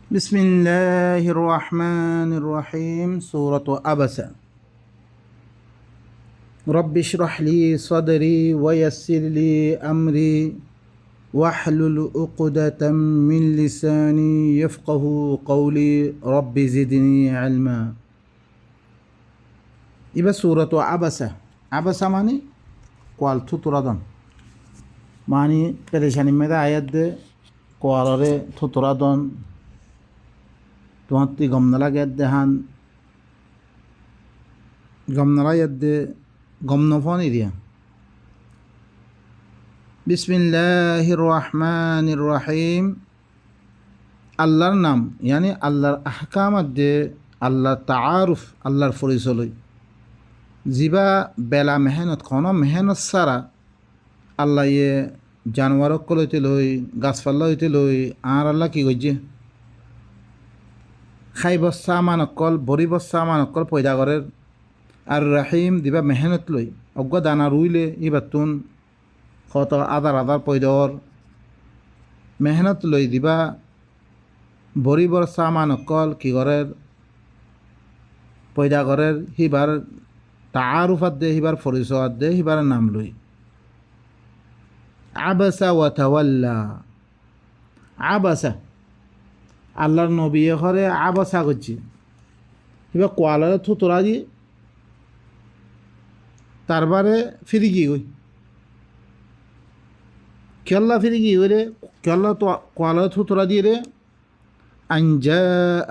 بسم الله الرحمن الرحيم سورة عبسة رب اشرح لي صدري ويسر لي أمري واحلل عقدة من لساني يفقه قولي رب زدني علما إبا سورة عبسة عبسة معني قوال تطردن معني پریشانی مدى آيات قوالare تطردن তোমার তুই গমনালা গেদ্দে হান গমনালা গেদ্দে গমনফন এরিয়া বিসমিল্লাহির রহমানির রহিম আল্লাহর নাম ইয়ানি আল্লাহর আহকামাত দে আল্লাহর তাআরুফ আল্লাহর পরিচয় জিবা বেলা মেহনত কোনো মেহনত সারা আল্লাহ ইয়ে জানোয়ারক কলইতে লই গাছপালা হইতে লই আর আল্লাহ কি গজ্জে খাই বস্তা মানকল বড়ি বস্তা মানকল পয়দা করের আর রাহিম দিবা মেহনত লই অজ্ঞ দানা রুইলে ইবাতুন কত আদার আদার পয়দর মেহনত লই দিবা বড়ি বস্তা মানকল কি করের পয়দা করের হিবার তাআরুফাত দে হিবার পরিচয় দে হিবার নাম লই আবাসা ওয়া তাওয়াল্লা আবাসা আল্লাহর নবী ঘরে আবাসা করছে এবার কোয়ালারে থুতরা দিয়ে তারবারে ফিরি গিয়ে গই কেল্লা ফিরি গিয়ে রে কেল্লা তো কোয়ালারে থুতরা দিয়ে রে আঞ্জা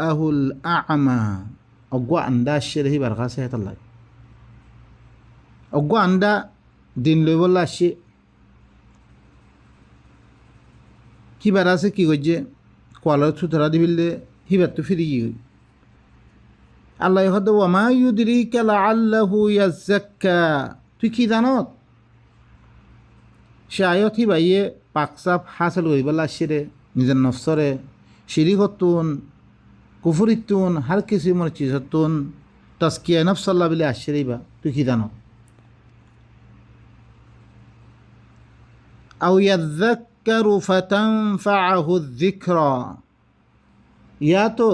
আহুল আমা অজ্ঞ আন্ডা আসছে রে হিবার কাছে হেতাল্লাই অজ্ঞ আন্ডা দিন লই বললা আসছে কিবার আছে কি করছে কোয়ালার থুতরা দিবিলে হিবার তো ফিরি গিয়ে আল্লাহ হদ ওয়ামা ইউদরিকা লাআল্লাহু ইয়াযাক্কা তুই কি জানত সে আয়ত হিবাইয়ে পাকসাপ হাসিল করিবলা আসছে নিজের নফসরে শিরিকতুন কুফরিতুন হার কিসিমর চিজতুন তাসকিয়া নফসাল্লাহ বিলে আসছে বা তুই কি জানত আও ইয়াযাক্কারু ফাতানফাআহু যিকরা ইয়া তো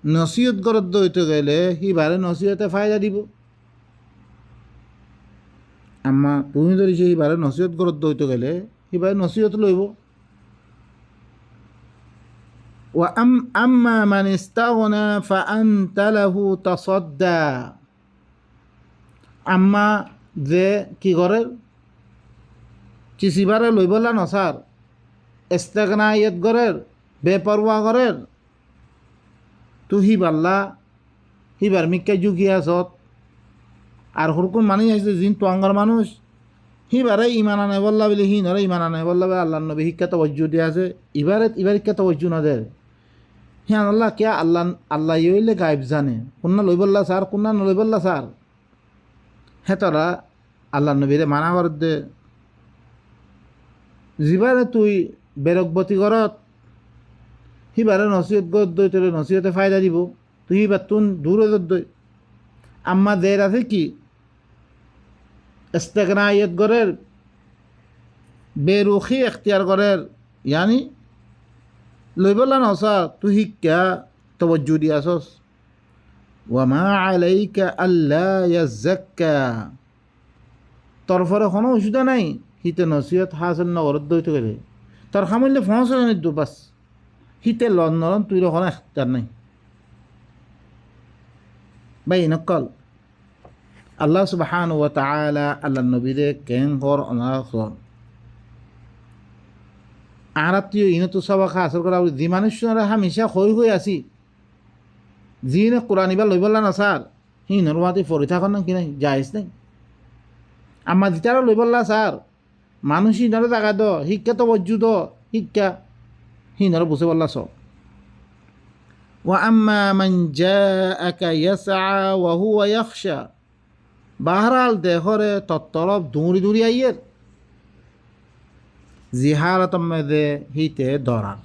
নসিহত গরত দইতে গেলে হিবারে নসিহতে ফায়দা দিব আম্মা তুমি ধরিছে হিবারে নসিহত গরত দইতে গেলে হিবারে নসিহত লইব ওয়া আম্মা মান ইস্তাগনা ফাআনতা লাহু তাসাদ্দা আম্মা যে কি করে চিসিবারে লইবলা নসার ইস্তাগনা ইয়ত গরের বেপরওয়া গরের তু হিবাল্লা হিবার মিক্কা যুগি আসত আর হরকুন মানুষ আসছে জিন তোয়াঙ্গার মানুষ হিবারে ইমান আনে বললা বলে হি নরে ইমান আনে বললা বলে আল্লাহ নবী শিক্ষা তবজ্জু দিয়ে আছে এবারে এবার শিক্ষা তবজ্জু না দেয় হ্যাঁ আল্লাহ কে আল্লাহ আল্লাহ ইলে গায়েব জানে কোননা লই বললা স্যার কোননা নলই বললা স্যার হ্যাঁ তোরা আল্লাহ নবীরে মানা কর দে যিবারে তুই বেরকবতী করত হিবারে নসিহত গত দই তোর নসিহতে ফায়দা দিব তুই হিবার তুন দূরে দই আম্মা দের আছে কি ইস্তেগনা ইয়ত গরের বেরুখি এখতিয়ার গরের ইয়ানি লইবলা নসা তুই শিক্ষা তবজ্জু দি আসস ওয়ামা আলাইকা আল্লা ইয়াযাক্কা তরফরে কোনো অসুবিধা নাই হিতে নসিহত হাসিল নগরত দইতে গেলে তোর খামিলে ফসল নিদ্দু বাস হিতে লন্ডন তুই রকম এখতার নাই বাই নকল আল্লাহ সুবহানাহু ওয়া তাআলা আল্লাহ নবীরে কেন হর অনাখন আরাতীয় ইনতো সবাকা আসর করা যি মানুষরা হামেশা হই আসি যিনে কোরআনিবা লইবলা না স্যার হি নরমাতি ফরি থাকন না কি নাই জায়েজ নাই আমার যেটারা লইবলা স্যার মানুষই নরে জাগা দ শিক্ষা তো বজ্জুদ শিক্ষা হি নরে বুঝে বললা সব ওয়া আম্মা মান জাআকা ইয়াসআ ওয়া হুয়া ইয়াখশা বাহরাল দেহরে তত্তরব দৌড়ি দৌড়ি আইয়ের জিহারত মেদে হিতে দরার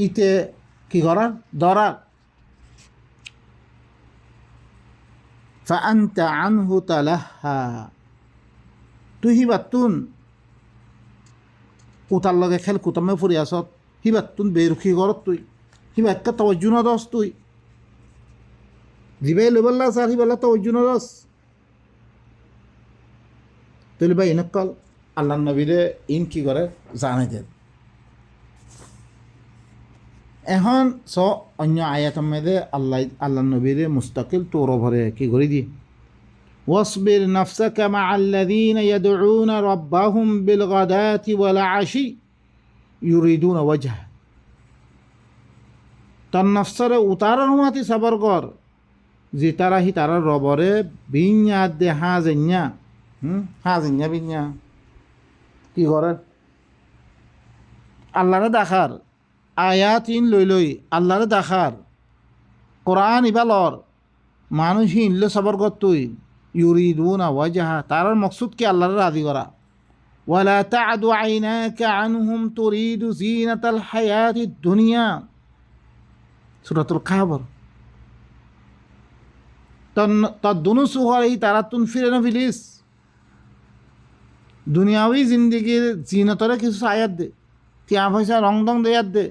ইতে কি করার দরার ফাআনতা আনহু তালাহা তুই হিবাতুন কুতার লগে খেল কুতামে ফুরি আসত হিবাত তুন বেরুখি ঘরত তুই হিবা একটা তবজ্জু নদস তুই জিবাই লেবাল্লা স্যার হিবাল্লা তবজ্জু নদস তুই ভাই ইনকল আল্লাহ নবীরে ইন কি করে জানাই দেন এখন অন্য আয়াতের মধ্যে আল্লাহ নবীরে মুস্তাকিল তোর ভরে কি করে দিয়ে واصبر نفسك مع الذين يدعون ربهم بالغداة والعشي يريدون وجهه তার নফসরে উতারার মাতি সবর কর যে তারা হি তারা রবরে বিඤা দে হাজেঞ্ঞা বিඤা কি করে আল্লাহরে দেখার আয়াত ইন লই আল্লাহরে দেখার কোরআন ইবালর মানুষ ইনলে সবর কর তুই ইউরিদুনা ওয়াজহা তারার মকসুদ কি আল্লাহরে রাজি করা ওয়ালা তা'দু আইনাকা আনহুম তুরিদু জিনাতাল হায়াতিদ দুনিয়া সূরাতুল কাহফ তার দুনু সুহর এই তারা তুন ফিরে না ফিলিস দুনিয়াবি জিন্দিগির জিনতরে কিছু আয়াত দে তিয়া পয়সা রং দং দেয়াত দে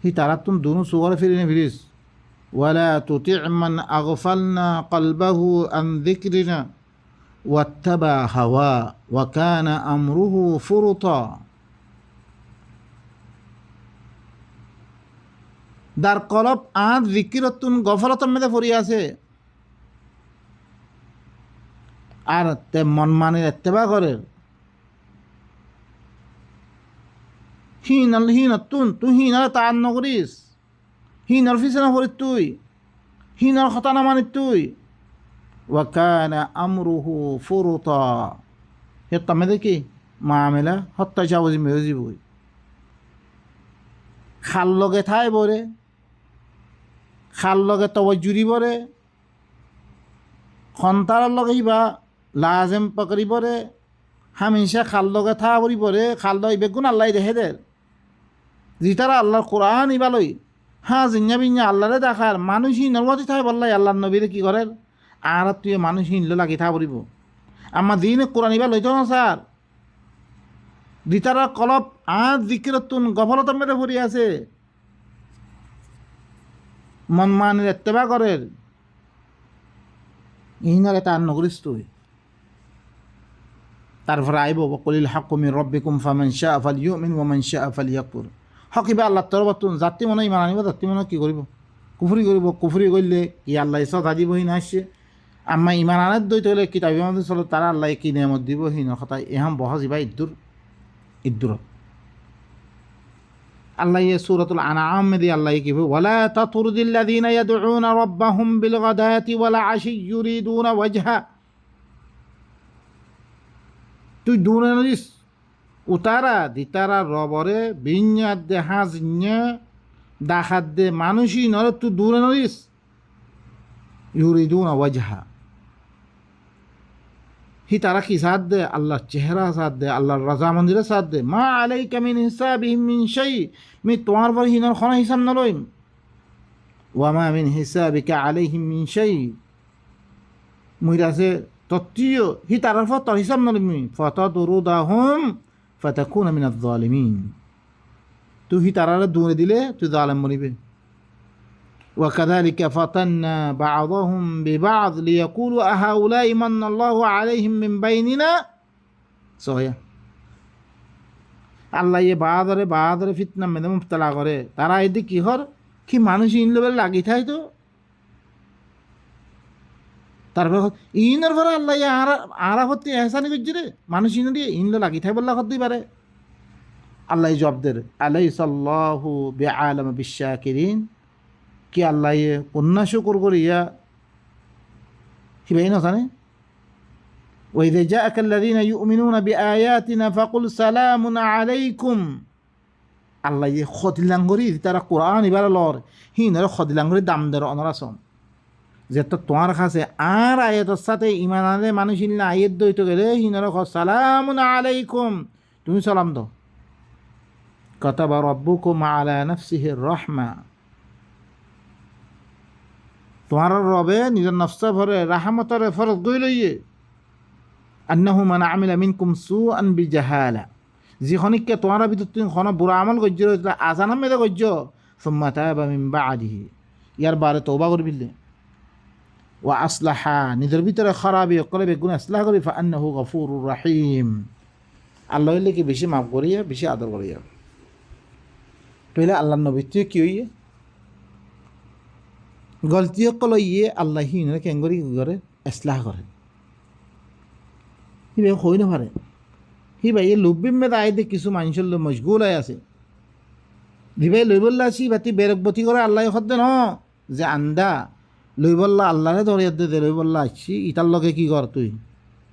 হি তারা তুন দুনু সুহরে ফিরে না ফিলিস ولا تطع من أغفلنا قلبه عن ذكرنا واتبع هواه وكان أمره فرطا দার কলব আজ জিকিরতুন গফলতর মধ্যে পড়ি আছে আর তে মন মানের এত্তেবা করে হিনতুন তুই হিনার তার নকরিস হিনার ফিসে না পড়ি তুই হিনার কথা না মানি তুই ওয়াকানা আমরুহু ফুরুতা হে তমে দেখি মামেলা হত্যা চাবজি মেরে যাবই খাল লগে থাই বরে খাল লগে তবজুরি বরে খন্তার লগে হিবা লাজেম পকড়ি বরে হামেশা খাল লগে থা বরি বরে খাল লই বেগুন আল্লাহ দেখে দের জিতারা আল্লাহর কোরআন ইবালই হ্যাঁ জিঞ্জা বিঞ্জা আল্লাহরে দেখার মানুষই নর্মতি থাই বললাই আল্লাহর নবীরে কি করেন আর তুই মানুষই ইনলো লাগি থা বরিব আমার দিনে কোরআন ইবা লইত না স্যার দিতারা কলব আজ জিকিরতুন গফলতার মেরে ভরি আছে মন মানের এত্তেবা করে ইহিনারে তার নগরিস তুই তারপরে আইব কলিল হাক্কু মির রাব্বিকুম ফামান শাআ ফালইউমিন ওয়া মান শাআ ফালইয়াকফুর হকিবা আল্লাহর তরফতুন জাতি মনে ইমান আনিব জাতি মনে কি করিব কুফরি করিব কুফরি করলে কি আল্লাহ সদা দিবহি না আসছে আম্মা ইমান আনার দইতে হলে কিতাব মধ্যে চলো তারা আল্লাহ কি নিয়ামত দিব হি নকথা এহাম বহজ ইবা ইদ্দুর আল্লাহ সূরাতুল আনআম মে দিয়ে আল্লাহ কি ওয়ালা তাতুরদিল্লাযিনা ইয়াদউনা রাব্বাহুম বিল গাদাতি ওয়াল আশি ইউরিদুনা ওয়াজহা তুই দূরে নদিস উতারা দিতারা রবরে বিඤা দে হাজঞা দাখাত দে মানুষই নরে তুই দূরে নদিস ইউরিদুনা ওয়াজহা হি তারা কি সাথ দে আল্লাহর চেহারা সাথ দে আল্লাহর রাজা মন্দিরে সাথ দে মা আলাইকা মিন হিসাবিহিম মিন শাই মি তোমার পর হিনার খনা হিসাব নলইম ওয়া মা মিন হিসাবিকা আলাইহিম মিন শাই মুইরাসে তত্ত্বীয় হি তারার পর তোর হিসাব নলইমি ফাতাদরুদাহুম ফাতাকুনা মিনাজ জালিমিন তুই হি তারারে দূরে দিলে তুই জালেম বনিবে وكذلك فتنا بعضهم ببعض ليقولوا أهؤلاء من الله عليهم من بيننا صحيح আল্লাহ এ বাহাদরে ফিতনা মেদে মুবতলা করে তারা এদিকে কি হর কি মানুষ ইন লেভেল লাগি থাই তো তারপর ইনের পরে আল্লাহ আরা হতে এহসানি করছে রে মানুষ ইন দিয়ে ইনলে লাগি থাই বললা করতেই পারে আল্লাহ জবাবদের আলাইসাল্লাহু বিআলাম বিশাকিরিন কি আল্লাহ কন্যা শুকর করিয়া হিবাই না জানে ওয়াইদা জাআকাল্লাযীনা ইউমিনুনা বিআয়াতিনা ফাকুল সালামুন আলাইকুম আল্লাহ খদিলাঙ্গরি তারা কোরআন ইবার লর হিনার খদিলাঙ্গরি দাম দের অনরাসম যে তো তোমার কাছে আর আয়াতের সাথে ইমান আনে মানুষ ইনলে আয়াত দইতে গেলে হিনার সালামুন আলাইকুম তুমি সালাম দাও কাতাবা রাব্বুকুম আলা নাফসিহির রাহমা তোমার রবে নিজের নফসা ভরে রাহমতরে ফরজ গই লইয়ে আন্নাহু মান আমিলা মিনকুম সুআন বিজাহালা যিখনিককে তোমার ভিতর তুমি খন বুড়া আমল গজ্য রয়েছিল আজান মেদে গজ্য সুম্মা তাবা মিন বাদিহি ইয়ার বারে তওবা করবিলে ওয়া আসলাহা নিজের ভিতরে খারাপি অকলে বেগুন আসলাহ করি ফা আন্নাহু গফুরুর রাহিম আল্লাহ হইলে কি বেশি মাফ করিয়া বেশি আদর করিয়া পহলে আল্লাহর নবী তুই কি হইয়ে গলতি অকল ইয়ে আল্লাহ হিনে কেঙ্গরি করে আসলাহ করে সি ভাই হই না পারে সি ভাই এই লুব্বিম মেদা আইদে কিছু মানুষের লোক মশগুল হয়ে আছে দিবাই লইবল্লা সি বাতি বেরকবতী করে আল্লাহ সদ্য ন যে আন্দা লইবল্লা আল্লাহরে ধরিয়া দে লইবল্লা আসছি ইটার লগে কি কর তুই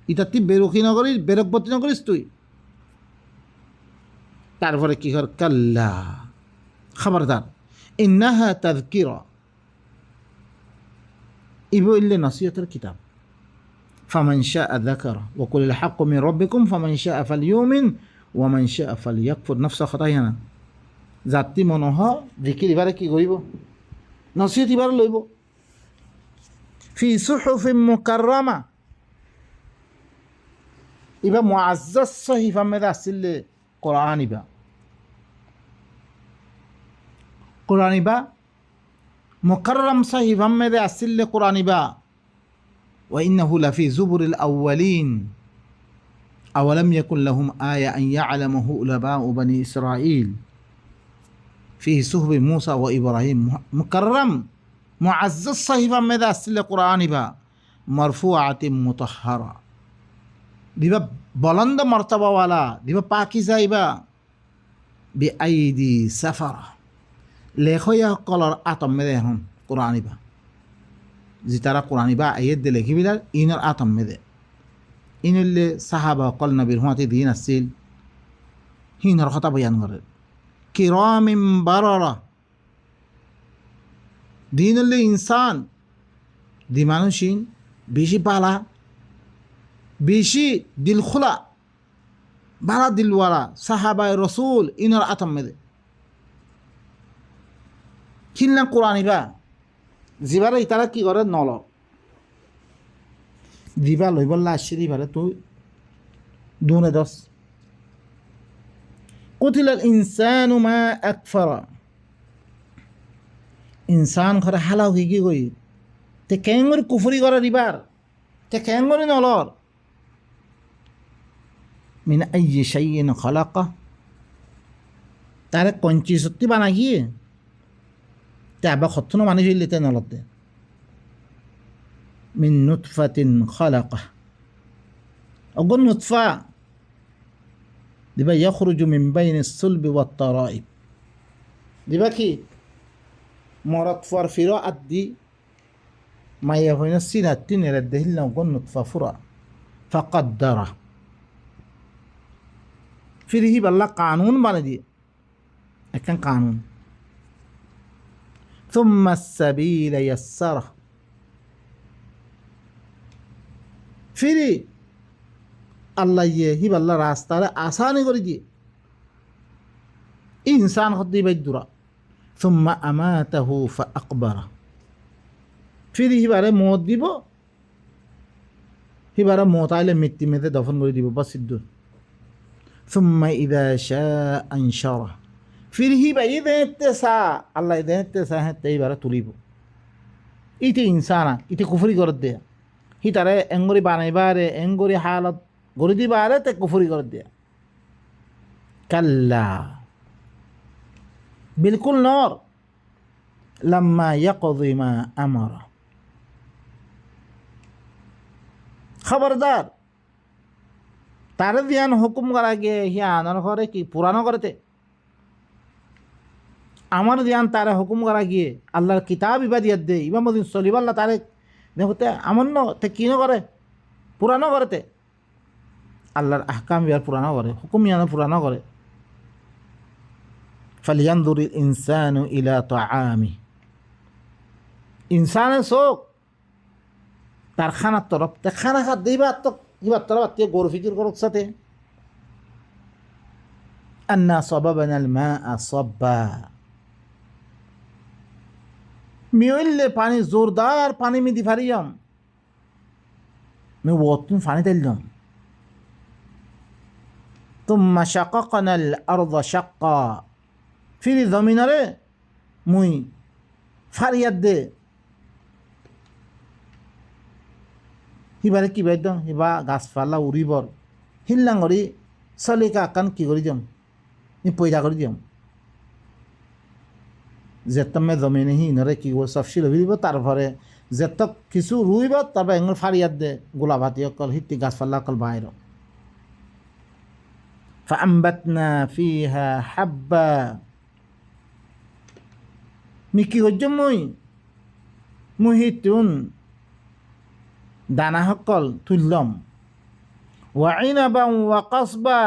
ইটার তুই বেরকি নকরিস বেরকবতী নকরিস তুই তারপরে কি কর কাল্লা খবরদার ইন্নাহা তাযকিরা ইবো ইল্লে নসিহতের কিতাব ফামান শাআ যাকারা ওয়া কুলিল হাক্কু মিন রাব্বিকুম ফামান শাআ ফালইউমিন ওয়া মান শাআ ফালইয়াকফুর নফস খতাইনা জাতি মনহ জিকির ইবারে কি করিব নসিহত ইবারে লইব ফি সুহুফিন মুকাররামা ইবা মুআজ্জাজ সহিফা মেদে আসিলে কোরআন ইবা মুকাররাম সহিফা মেদে আসিলে কোরআন ইবা ওয়া ইন্নাহু লাফি যুবুরিল আউয়ালিন আওয়ালাম ইয়াকুন লাহুম আয়া আন ইয়া'লামাহু উলামাউ বানি ইসরাঈল ফিহি সুহবি মূসা ওয়া ইব্রাহিম মুকাররাম মুআজ্জাজ সহিফা মেদে আসিলে কোরআন ইবা মারফুআতিন মুতাহহারা দিবা বলন্দ মর্তবাওয়ালা দিবা পাকিজা ইবা বি আইদি সাফারা লেখয়া কলর আতম মেদে এখন কোরআন ইবা যে তারা কোরআন ইবা আইয়ের দে লেখিবিলার ইনর আতম মেদে ইনলে সাহাবা কল নবীর হুঁয়াতে দিন আসছিল হিনর কথা বয়ান করে কিরামিন বারারা দিন হলে ইনসান দি মানুষিন বেশি পালা বেশি দিল খোলা বারা দিলওয়ালা সাহাবায় রসুল ইনর আতম মেদে খিলনা কোরআন ইবা জিবারে ইতারা কি করে নল দিবা লইবল্লা আসছে দিবারে তুই দুনে দশ কুতিলাল ইনসানু মা আকফারা ইনসান ঘরে হালাও কি কই তে কেঙ্গরি কুফরি করে দিবার তে কেঙ্গরি নলর মিন আইয়ি শাইইন খালাকা তারে কঞ্চি সত্যি বানা গিয়ে তে আবার খত্তনো মানুষ হইলে তে নলতে মিন নুতফাতিন খালাকা অগন নুতফা দিবা ইয়াখরুজু মিন বাইনি সুলবি ওয়াত তারাইব দিবা কি মরত ফর ফিরো আদি মাইয়া হইনা সিনা তিনের দেহিল অগন নুতফা ফুরা ফাকাদ্দারা फिर ही बल्ला कानून बना दिए एक कानून ثم السبيل يسره फिर अल्लाह ये ही बल्ला रास्ता आसान कर दिए इंसान खुदी बैदुरा ثم أماته فأقبره फिर ही बारे मौत দিব ही बारे मौत आइले मिट्टी में से दफन कर দিব बस इधर ثم إذا شاء أنشره फिर ही भाई देते सा अल्लाह देते सा है तई बारे तुलिबो इते इंसाना इते कुफरी कर दे ही तारे एंगोरी बानाई बारे एंगोरी हालत गोरी बारे ते कुफरी कर दे कल्ला बिल्कुल नौर लम्मा यक़ज़ि मा अमरा खबरदार तारे ध्यान हुकुम करा गए हिया आनर करे कि पुरानो करते আমার ধ্যান তারা হুকুম করা গিয়ে আল্লাহর কিতাব ইবা দিয়ে দে ইবা মদিন চলিবাল্লা তারে দেখতে আমন তে কিনো করে পুরানো করতে আল্লাহর আহকাম ইয়ার পুরানো করে হুকুম ইয়ানো পুরানো করে ফালিয়ানদুরিল ইনসানু ইলা তাআমি ইনসানের চোখ তার খানার তরফ তে খানা খাত দিবা তো ইবার তরফ তে গরু ফিকির করুক সাথে আন্না সাবাবানাল মাআ সাব্বা मिले पानी जोरदार पानी में दिफारियम मैं वो तुम पानी तेल जाऊँ তুম্মা শাকাকনাল আরদা শাক্কা ফিরি জমিনরে মুই ফারিয়াদ দে হিবারে কি বাইদ হিবা গাছপালা উড়িবর হিল্লাঙ্গরি চলিকা আকান কি করে দিম ই পয়দা করে দিম যেতমে জমিনে হিনরে কি করব সব শিল হইব তারপরে যেত কিছু রুইব তারপর এঙ্গল ফারিয়াদ দে গোলাভাতি অকল হিত্তি গাছপালা অকল বাইর فأنبتنا فيها حبا মি কি করছম মুই হিতুন দানা সকল তুললম ওয়াইনাবা ওয়া কাসবা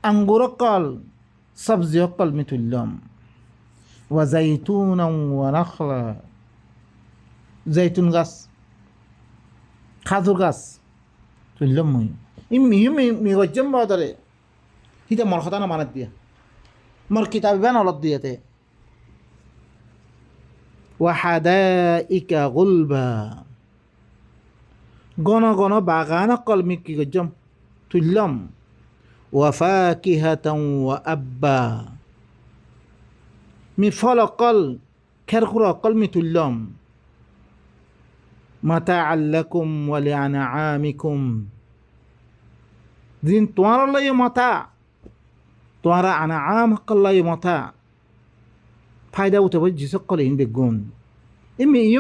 আঙ্গুর অকল সবজি অকল মি তুললম ওয়া জাইতুনা ওয়া নাখলা জৈতুন গাছ খাজুর গাছ তুললম মুই মি করছম বদরে হিতে মর কথা না মানত দিয়া মোর কিতাব ইবান অলপ দিয়েতে ওয়াহাদাইকা গুলবা গণ গণ বাগান অকল মি কি করছম তুললম ওয়াফাকিহাতান ওয়া আব্বা মি ফল অকল খেরখুর অকল মি তুললম মাতাআল লাকুম ওয়া লিআনআমিকুম দিন তোমার লাই মাতা তোমারা আনাআম অকল লাই মাতা ফায়দা উঠে বই জিসক কলে ইন বেগুন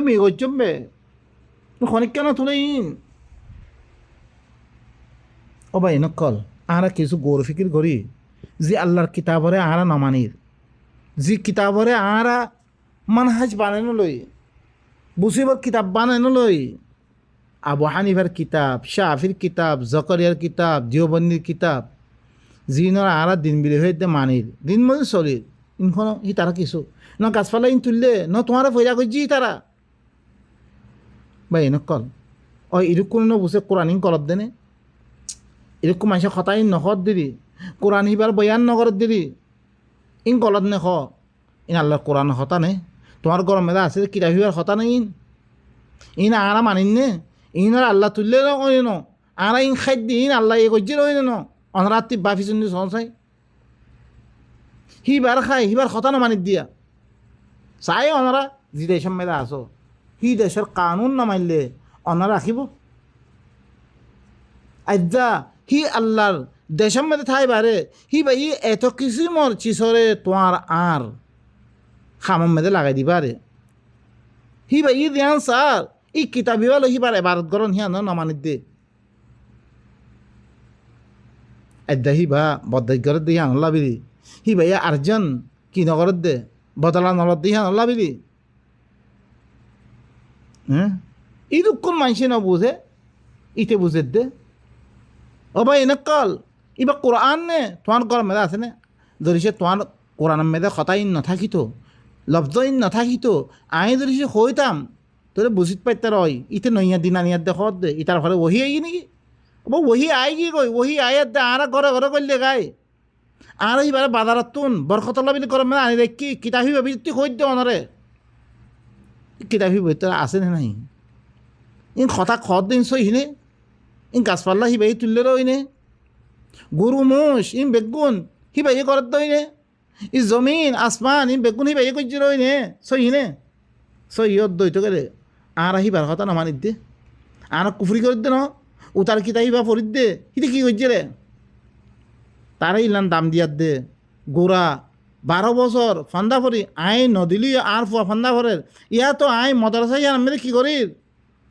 মি করছম বে খনিক কেন তুলে ইন ও ভাই নকল আরা কিছু গৌর ফিকির করি যে আল্লাহর কিতাবরে আরা নমানির যে কিতাবরে আরা মানহাজ বানানো লই বুসিবর কিতাব বানানো লই আবু হানিফার কিতাব শাফির কিতাব জকরিয়ার কিতাব দিওবন্দির কিতাব জিনর আরা দিন বিলি হয়ে মানির দিন মধ্যে চলির ইনখন হি তারা কিছু ন গাছপালা ইন তুললে ন তোমার ফয়দা করছি তারা ভাই নকল ও এরকম ন বুঝে কোরআন ইন করত দেনে এরকম মানুষের কথা ইন নখত দিদি কোরআন হিবার বয়ান নগরত দিদি ইন গলত নে খ ইন আল্লাহর কোরআন হতা নে তোমার গরম মেলা আছে কিতাব হিবার হতা নেই ইন আরা মানিন নে ইন আর আল্লাহ তুললে ন আরা ইন খাদ্য ইন আল্লাহ এ করছি রই ন অনরাত্রি বাফি শুনি সহসাই হিবার খাই হিবার কথা না মানিত দিয়া চাই অনরা যে দেশের মেলা আছো হি দেশের কানুন না মানলে অনারা রাখিব আজ্জা হি আল্লাহর দেশের মেলে ঠাই বারে হি ভাই এত কিছু মর চিসরে তোমার আর খামর মেলে লাগাই দিবারে হি ভাই ধ্যান স্যার ই কিতাবি হলো হিবার এবারত গরণ হিয়া ন মানিত দে আজ্জা হি বা বদাই গরত দিয়ে আনলা বিরি হি ভাই আর্জন কি নগরত দে বদলা নলত দিয়ে আনলা বিরি হ্যাঁ ইরকম মানুষ না বুঝে ইতে বুঝে দে ও ভাই নকল ইবা কোরআন নে তোমার গরম মেদা আছে নে ধরিছে তোমার কোরআন মেদা কথা ইন নাথাকিত লব্জ ইন নাথাকিত আই ধরিছে হইতাম তোরে বুঝিত পাইতে রয় ইতে নইয়া দিনা নিয়ার দে হত দে ইতার ঘরে ওহি আই নাকি ওহি আই কি কই ওহি আয়াত দে আরা ঘরে ঘরে করলে গাই আর ইবারে বাজারত তুন বরকতলা বিলি গরম মেদা আনি দেখি কিতাবি ভাবি তুই হইত দে অনরে কিতাবি বইতে আছে না নাই ইন কথা খত দিন সইনে ইন গাছপাল্লা হিবাই তুললে রইনে গরু মোষ ইন বেগুন হিবাই করত দইনে ই জমিন আসমান ইন বেগুন হিবাই করছি রইনে সইনে সইয়ত দইত গেলে আর হিবার কথা না মানিত দে আর কুফরি করে দে ন উতার কিতা হিবা ফরিদ দে হিতে কি করছে রে তারা ইলান দাম দিয়ার দে গোড়া 12 বছর ফান্দা ফরি আই নদিলি আর ফুয়া ফান্দা ফরের ইয়া তো আই মদারসাই আর আমি কি করির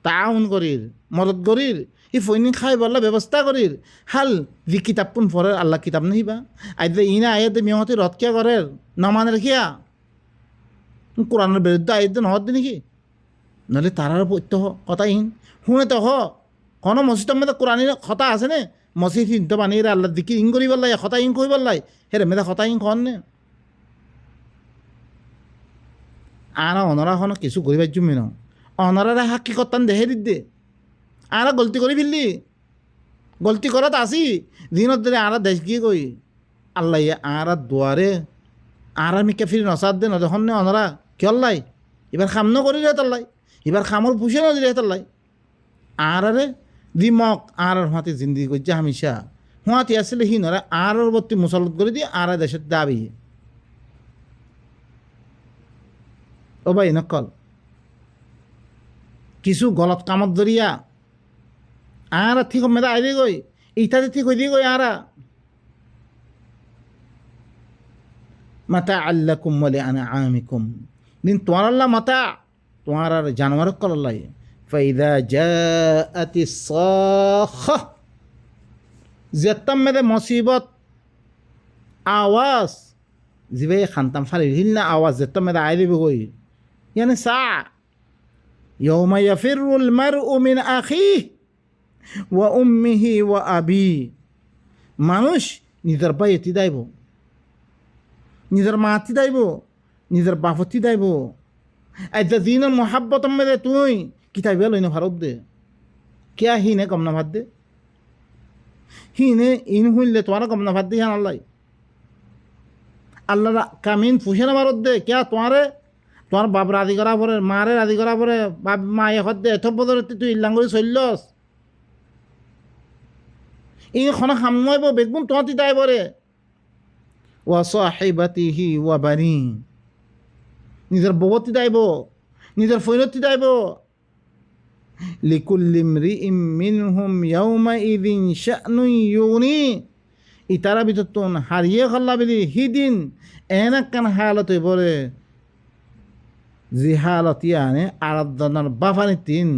তাউন করির মদত করির ই ফৈনি খাই বললা ব্যবস্থা করির হাল ভি কিতাব পুন ফরের আল্লাহ কিতাব নহিবা আইতে ইনা আয়াতে মিহতে রদ কিয়া করের নমান রেখিয়া কোরআনের বিরুদ্ধে আয়াতে নহত দি নাকি নহলে তারার পত্য কথা ইন শুনে তো হ কোনো মসজিদের মধ্যে কোরআনের কথা আছে নে মসজিদ হিন্ত বানিয়ে আল্লাহ দিকে ইন করি বললাই কথা ইন করি বললাই হেরে মেদা কথা ইন খন নে আর অনরা এখন কিছু করিবার জমি ন অনরারে হাকি করতাম দেহে দিতে আর গলতি করে ফেললি গলতি করাত আসি দিনত দিনে আর দেশ গিয়ে কই আল্লাহ আর দুয়ারে আর আমি ফিরি নসাদ দে নখন নে অনরা কিয়ল্লাই এবার খাম ন করি রে তাল্লাই এবার খামর পুষে ন দিলে তাল্লাই আর রে দিমক আর হাতে জিন্দি করছে হামিশা হুঁয়াতি আসলে হি নরা আর বর্তী মুসলত করে দিয়ে আর দেশের দাবি ও ভাই নকল কিছু গলত কামত ধরিয়া আর ঠিক মেদা আইরে গই ইত্যাদি ঠিক হয়ে দিয়ে গই আর মাতা আল্লাকুম ওয়ালি আনআমিকুম দিন তোমার আল্লাহ মাতা তোমার আর জানোয়ার কল আল্লাহ ফাইদা জাআতিস সাখা যেতাম মেদে মুসিবত আওয়াজ জিবে খান্তাম ফালি হিলনা আওয়াজ যেতাম মেদে আইরে গই ইয়ানি সা ইয়াউমা ইয়াফিরুল মারউ মিন আখিহি ওয়া উম্মিহি ওয়া আবি মানুষ নিজের বাইতি দাইব নিজের মাতি দাইব নিজের বাপতি দাইব আচ্ছা দিনের মহাব্বত মেরে তুই কিতাব লই না ভারত দে কিয়া হিনে কম না ভাত দে হিনে ইন হইলে তোমার কম না ভাত দে হ্যাঁ আল্লাহ আল্লাহ কামিন ফুসে না ভারত দে কিয়া তোমার বাপ রাজি করা পরে মারে রাজি করা পরে বাপ মায়ে হত দে এত বদর তুই ইল্লাঙ্গুরি চললস এই খনা সাময়ব বেগুন তোমার তাই পরে ওয়া সাহিবাতিহি ওয়া বানি নিজের ববতি দাইব নিজের ফৈরতি দাইব লিকুল্লি ইমরিইম মিনহুম ইয়াউমাইযিন শা'নুন ইউগনি ইতারা ভিতর তোন হারিয়ে খল্লা বিলি হিদিন এনাকান হালত পরে জি হালত ইয়ানে আরাধনার বাফানি তিন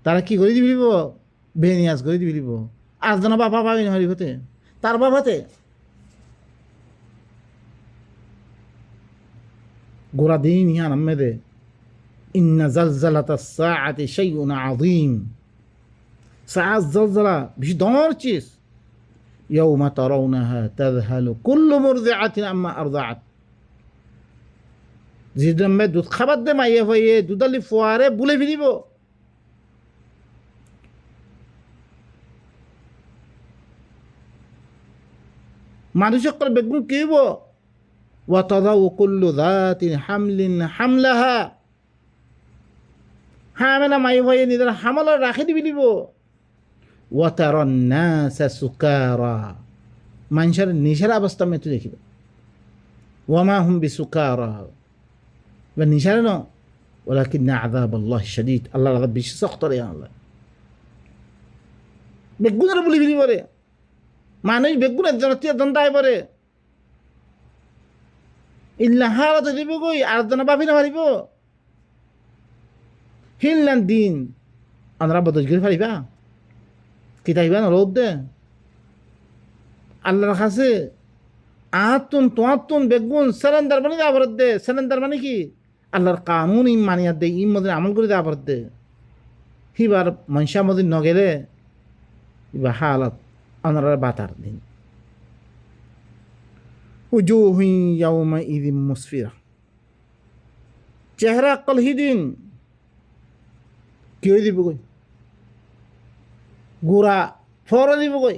তারা কি করে দিবিব বেনিয়াজ করে দিবিব আরাধনা বাফা পাবি না হতে তার বাফাতে গোড়া দিন ইহান আম্মেদে ইন্না জালজালাতাস সাআতি শাইউন আযীম সাআত জালজালা বিশদর চিজ ইয়াউমা তারাউনাহা তাযহালু কুল্লু মুরদিআতিন আম্মা আরদাআত জিদমে দুধ খাবার দে মাইয়ে হয়ে দুধালি ফোয়ারে বুলে ফিরিব মানুষ সকল বেগুন কিব وتضع كل ذات حمل حملها হামেলা মাই ভয়ে নিজের হামলা রাখি দিবি দিব وترى الناس سكارى মানুষের নিশার অবস্থা মেতে দেখিব وما هم بسكارى বা নিশার ন ولكن عذاب الله شديد আল্লাহর আযাব বেশি শক্ত রে আল্লাহ বেগুনের বলি ফিরি পরে মানুষ বেগুনের জনতিয়া দন্দায় পরে ইল্লা হালত দিব গই আরাধনা বাপি না পারিব হিললান দিন আমরা বদল করে পারিবা কিতাইবা না রোদ দে আল্লাহর কাছে আতুন তোয়াতুন বেগুন সারেন্দার মানে দা ভরত দে সারেন্দার মানে কি আল্লাহর কানুন ইম মানিয়া দে ইম মধ্যে আমল করে দা ভরত দে হিবার মনসা মধ্যে নগেলে ইবা হালত আমরা বাতার দিন وجوه يومئذ مسفرة চেহারা কল হিদিন কি দিব কই গোড়া ফর দিব কই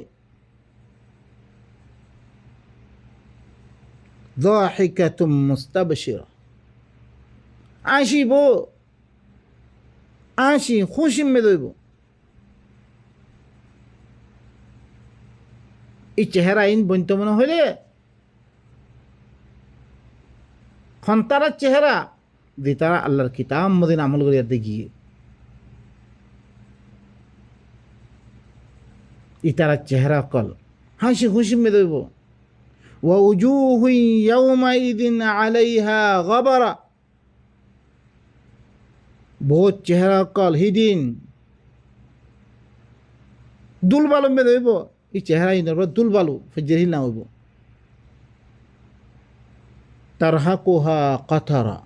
ضاحكة مستبشرة আসিব আসি খুশি মে দইব এই চেহারা ইন বন্ত মনে হইলে খন্তারার চেহারা যে তারা আল্লাহর কিতাব মদিন আমল করিয়া দেখিয়ে ইতারার চেহারা কল হাসি খুশি মেদইব ووجوه يومئذ عليها غبرة বহুত চেহারা কল হিদিন দুল বালু মেদইব এই চেহারা ইনর দুল বালু ফজর হিল না হইব তারহাকুহা কাতারা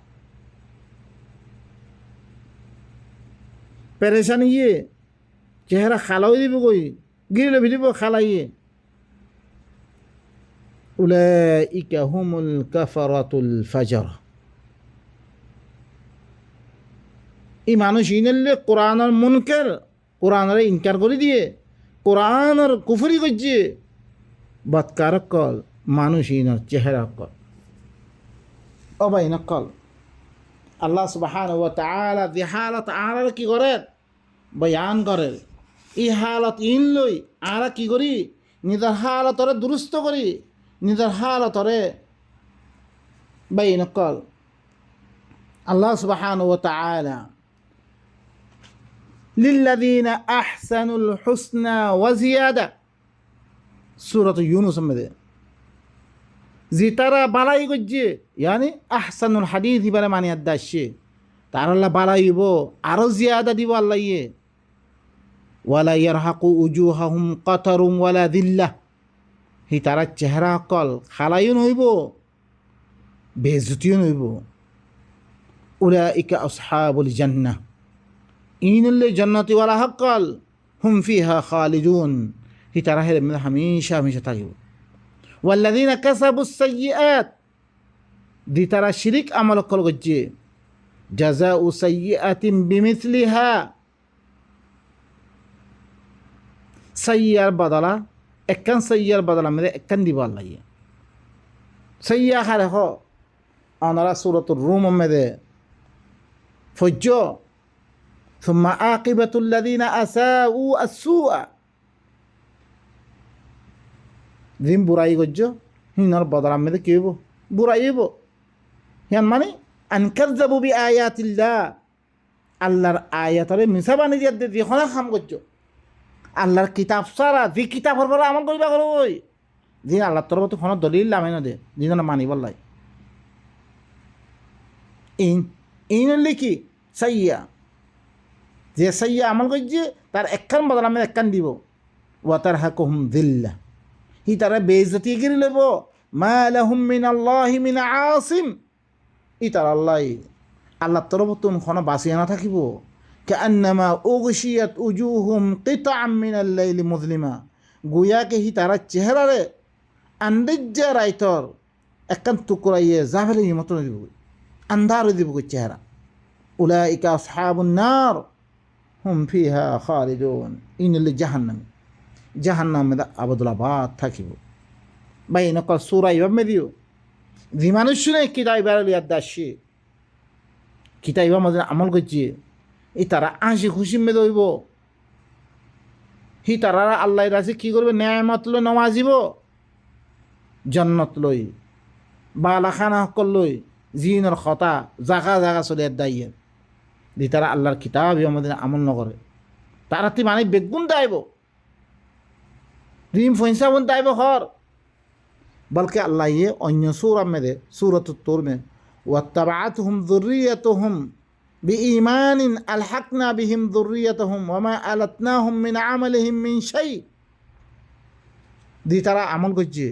পেরেশানি ইয়ে চেহারা খালাই দিব কই গিরিলে ভিডিব খালাইয়ে উলাইকা হুমুল কাফারাতুল ফাজরা এই মানুষ ইনলে কোরআনের মুনকার কোরআনের ইনকার করে দিয়ে কোরআনের কুফরি করছে বৎকার কল মানুষ ইনার চেহারা কল অবাই নকল আল্লাহ সুবহানাহু ওয়া তাআলা দি হালত আর কি করে বয়ান করে এই হালত ইন লই আর কি করি নিজের হালতরে দুরুস্ত করি নিজের হালতরে বাইন কল আল্লাহ সুবহানাহু ওয়া তাআলা লিল্লাযীনা আহসানুল হুসনা ওয়া জিয়াদা সূরাত ইউনূস মধ্যে যে তারা বালাই গজ্জে ইয়ানি আহসানুল হাদিস ইবারে মানি আদাসে তার আল্লাহ বালাইব আরো জিয়াদা দিব আল্লাহ ইয়ে ওয়ালা ইয়ারহাকু উজুহাহুম কাতারুম ওয়ালা দিল্লাহ হি তারা চেহারা কল খালাইও নইব বেজুতিও নইব উলাইকা আসহাবুল জান্নাহ ইনুল্লে জান্নাতি ওয়ালা হাক্কাল হুম ফিহা খালিদুন হি তারা হের হামেশা হামেশা থাকিব ওয়াল্লাযীনা কাসাবুস সাইয়্যাত দি তারা শিরিক আমল কল গজ্জে জাযাউ সাইয়্যাতিন বিমিসলিহা সাইয়ার বদলা একখান সাইয়ার বদলা মেরে একখান দিব আল্লাহ সাইয়া খারে হ আনারা সূরাতুর রুম মেরে ফজ্জ ثم عاقبة الذين أساءوا السوء দিন বুড়াই গজ্জ হিনার বদলা মেরে কি হইব বুড়াই হইব হিয়ান মানে আনকাযযাবু বিআয়াতিল্লাহ আল্লাহর আয়াতরে মিছা বানি দিয়া দি খনা খাম গজ্জ আল্লাহর কিতাব সারা যে কিতাবর পরে আমল করিবা করো ওই দিন আল্লাহর তরফ কোনো দলিল লামে না দে দিন মানি বললাই ইন লিখি সাইয়া যে সাইয়া আমল করছে তার একখান বদল আমি একখান দিব ওয়াতার হাকুম দিল্লা হি তারা বেইজ্জতি গিরি লব মা লাহুম মিনাল্লাহি মিন আসিম ই তার আল্লাহর তরফ তুমি কোনো বাঁচিয়া না থাকিব কান্নামা উগশিয়াত উজুহুম কিতাআম মিনাল লাইলি মুযলিমা গুয়াকে হি তারা চেহারারে আন্দিজ্জা রাইতর একখান টুকরাইয়ে জাভেলে মতন দিব আন্ধার দিব চেহারা উলাইকা আসহাবুন নার হুম ফিহা খালিদুন ইনলি জাহান্নামে আবদুল আবাদ থাকিব বাই নকল সূরা ইবামে দিও যে মানুষ শুনে কিতাইবার লিয়াদ দাসি কিতাইবা মধ্যে আমল করছে এই তারা আশি খুশি মেদ হইব হি তারা আল্লাহ রাজি কি করবে ন্যায়মত লই নমাজিব জন্নত লই বালাখানা হকল লই জিনের খতা জাগা জাগা চলে দাইয়ে দি তারা আল্লাহর কিতাব আমাদের আমল নকরে তারা তি মানে বেগুন দাইব রিম ফইনসাবন দাইব হর বলকে আল্লাহ ইয়ে অন্য সূরা মেদে সূরাতুত তুর মে ওয়াত্তাবাআতহুম যুররিয়াতুহুম বিঈমানিন আলহাকনা বিহিম যুররিয়াতুহুম ওয়ামা আলাতনাহুম মিন আমালিহিম মিন শাই দি তারা আমল করছে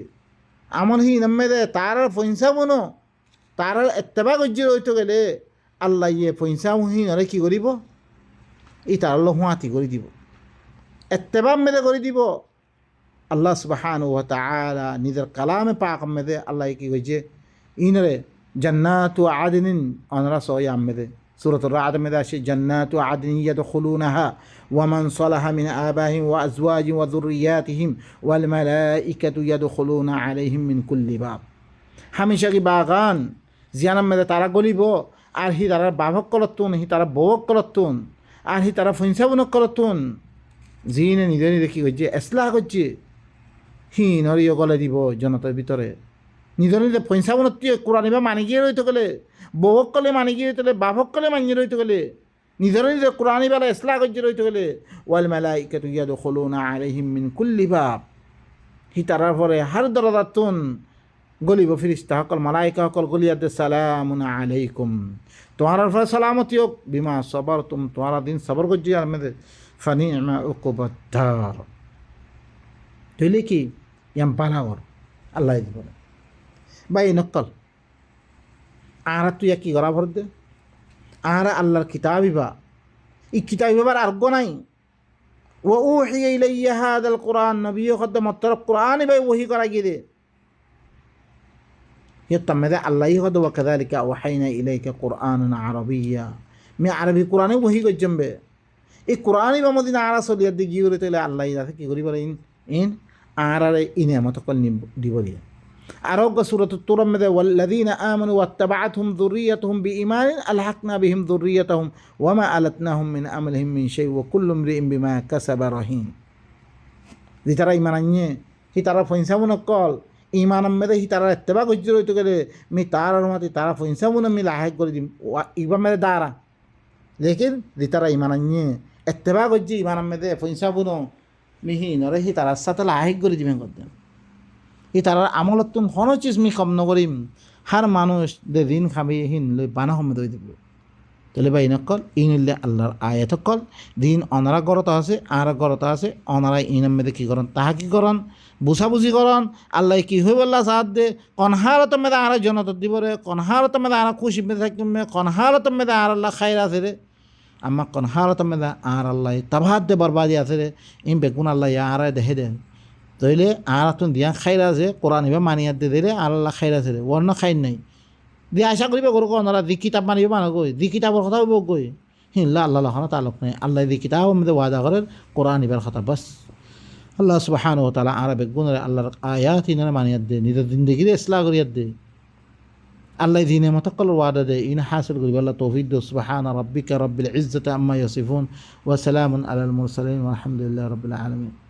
আমল হি নমেদে তারার ফইনসাবন তারার ইত্তেবা করছে রইতে গেলে আল্লাহ ইয়ে ফইনসাবহি নরে কি করিব ই তার হুয়াতি করে দিব ইত্তেবা মেদে করে দিব আল্লাহ সুবহানাহু ওয়া তাআলা নিজের কালামে পাক মেদে আল্লাহ কি কইছে ইনরে জান্নাতু আদনিন অনরা সয়াম মেদে সূরাতুর রা'দ মেদে আসে জান্নাতু আদনিন ইয়াদখুলুনাহা ওয়া মান সালাহা মিন আবাহিম ওয়া আজওয়াজিহিম ওয়া যুররিয়াতিহিম ওয়াল মালাইকাতু ইয়াদখুলুনা আলাইহিম মিন কুল্লি বাব হামেশা কি বাগান জিয়ানাম মেদে তারা গলিব আর হি তারা বাভক কলতুন হি তারা বওক কলতুন আর হি তারা ফইনসাবনক কলতুন জিনে নিজে নিজে কি করছে এসলাহ করছে হি নরিও গলে দিব জনতার ভিতরে নিজে নিজে ফইনসাবনত কোরআনিবা মানি গিয়ে রইতে গেলে বওক কলে মানি গিয়ে রইতে গেলে বাভক কলে মানিয়ে রইতে গেলে নিজের নিজে কোরআনিবালা এসলাহ করছে রইতে গেলে ওয়াল মালাইকাতু ইয়াদখুলুনা আলাইহিম মিন কুল্লি বাব হি তারার পরে হার দরজাতুন গলিব ফিরিস্তা সকল মালাইকা সকল গলিয়াতে সালামুন আলাইকুম তোমার উপর সালামতি হোক বিমা সবর তোমারা দিন সবর করছি আর মেয়েদের ফানিমা উকুবাদ্দার তৈলে কি ইয়াম পালাগর আল্লাহ বলে বাই নকল আর তুই কি করা ভর দে আর আল্লাহর কিতাবিবা এই কিতাবিবার আর্গ নাই ও উহিয়া ইলাইয়া হাদাল কুরআন নবী কদ্দম তরফ কুরআন বাই ওহি করা গিয়ে দে يتم الله يهد وكذلك أوحينا إليك قرآنا عربيا من عربي قرآن وهي جنبه القرآن بمدين على صلي يد جيورة إلى الله إذا كي يقولي بلين إن عرى إنه ما تقول ديبولي أروق سورة الطور مذ والذين آمنوا واتبعتهم ذريتهم بإيمان ألحقنا بهم ذريتهم وما ألتناهم من أملهم من شيء وكل امرئ بما كسب رهين دي ترى إيمانية হি তারা ফইনসামুন কল ইমান মেদে হি তারা এত্তেবা গজ্জ রইতে গেলে মি তার আর মাতি তারা ফইনসামুন আমি লাহেক করে দিম ইবা মেদে দাঁড়া লেকিন দি তারা ইমান আনিয়ে এত্তেবা গজ্জি ইমান মেদে ফইনসামুন মিহি নরে হি তারার সাথে লাহেক করে দিবেন করতেন হি তারার আমলতুন হনো চিজ মি কম নকরিম হার মানুষ দে দিন খাবি হিন লই বানা সময় দই দিব তাহলে বা ইনকল ইনলে আল্লাহর আয়াত কল দিন অনারা গরত আছে আর গরত আছে অনারা ইনাম মেদে কী করেন তাহা কী করেন বুঝাবুঝি করেন আল্লাহ কি হয়ে বললা সাহায্য দে কনহারত মেদে আর জনত দিব রে কনহারত মেদে আর খুশি মেদে থাকতুম কনহারত মেদে আর আল্লাহ খাইর আছে রে আমার কনহারত মেদে আর আল্লাহ তাভাত দে বরবাদি আছে রে ইম বেগুন আল্লাহ আর দেখে দেন তাইলে আর তুন দিয়া খাইর আছে কোরআন ইবা মানিয়াত দে দিলে আর আল্লাহ খাইর আছে রে অন্য খাইর নাই দিয়ে আশা করিবে গরু ওনারা দি কিতাব মানিবে মানো গই দি কিতাবের কথা বলব গই হিল্লা আল্লাহ লখানো তালুক নেই আল্লাহ দি কিতাব মধ্যে ওয়াদা করেন কোরআন ইবার কথা বাস আল্লাহ সুবহানাহু ওয়া তাআলা আরবে গুণের আল্লাহর আয়াত ইনারা মানিয়াত দে নিজের জিন্দগির ইসলাহ করিয়াত দে আল্লাহ দিনে মতকল ওয়াদা দে ইন হাসিল করিবে আল্লাহ তৌফিক দে সুবহানা রাব্বিকা রাব্বিল ইজ্জাতি আম্মা ইয়াসিফুন ওয়া সালামুন আলাল মুরসালিন ওয়া আলহামদুলিল্লাহি রাব্বিল আলামিন